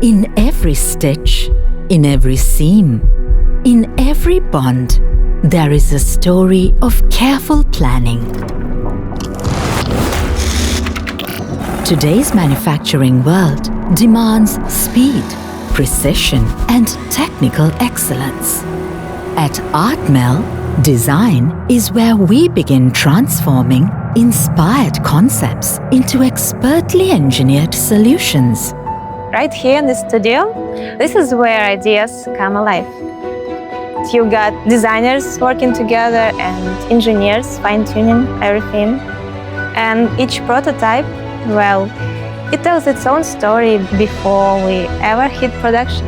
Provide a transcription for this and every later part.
In every stitch, in every seam, in every bond, there is a story of careful planning. Today's manufacturing world demands speed, precision, and technical excellence. At Ardmel, design is where we begin transforming inspired concepts into expertly engineered solutions. Right here in the studio, this is where ideas come alive. You got designers working together and engineers fine-tuning everything. And each prototype, well, it tells its own story before we ever hit production.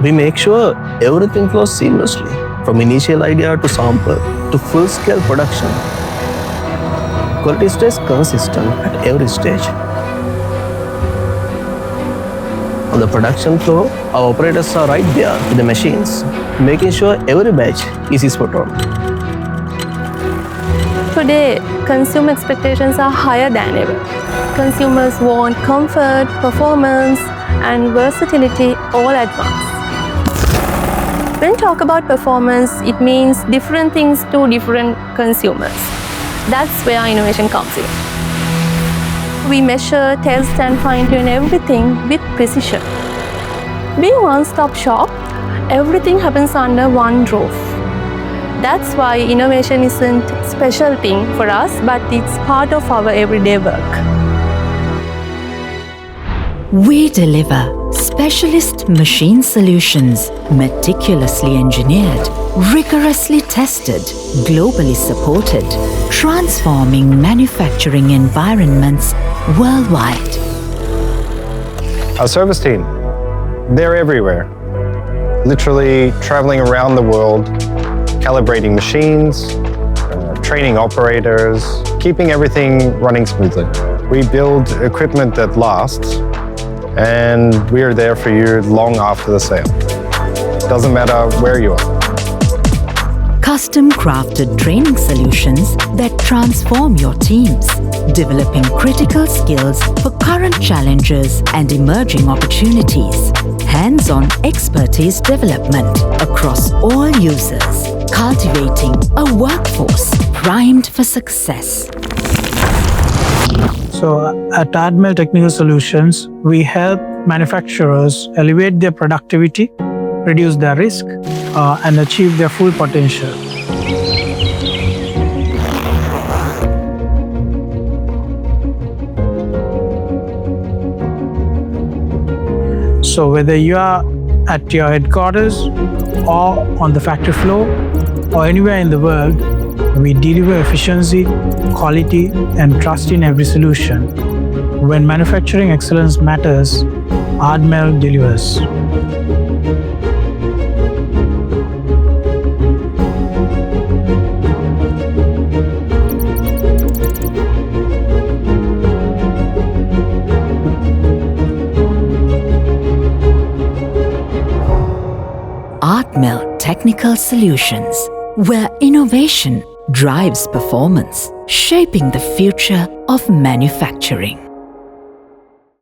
We make sure everything flows seamlessly, from initial idea to sample to full-scale production. Quality stays consistent at every stage. On the production floor, our operators are right there with the machines, making sure every batch is spot on. Today, consumer expectations are higher than ever. Consumers want comfort, performance, and versatility all at once. When we talk about performance, it means different things to different consumers. That's where our innovation comes in. We measure, test, and fine-tune everything with precision. Being one-stop shop, everything happens under one roof. That's why innovation isn't a special thing for us, but it's part of our everyday work. We deliver specialist machine solutions, meticulously engineered, rigorously tested, globally supported, transforming manufacturing environments worldwide. Our service team, they're everywhere, literally traveling around the world, calibrating machines, training operators, keeping everything running smoothly. We build equipment that lasts, and we are there for you long after the sale. Doesn't matter where you are. Custom-crafted training solutions that transform your teams, developing critical skills for current challenges and emerging opportunities. Hands-on expertise development across all users, cultivating a workforce primed for success. So at Ardmel Technical Solutions, we help manufacturers elevate their productivity, reduce their risk, and achieve their full potential. So whether you are at your headquarters or on the factory floor or anywhere in the world, we deliver efficiency, quality, and trust in every solution. When manufacturing excellence matters, Ardmel delivers. Ardmel Technical Solutions, where innovation drives performance, shaping the future of manufacturing.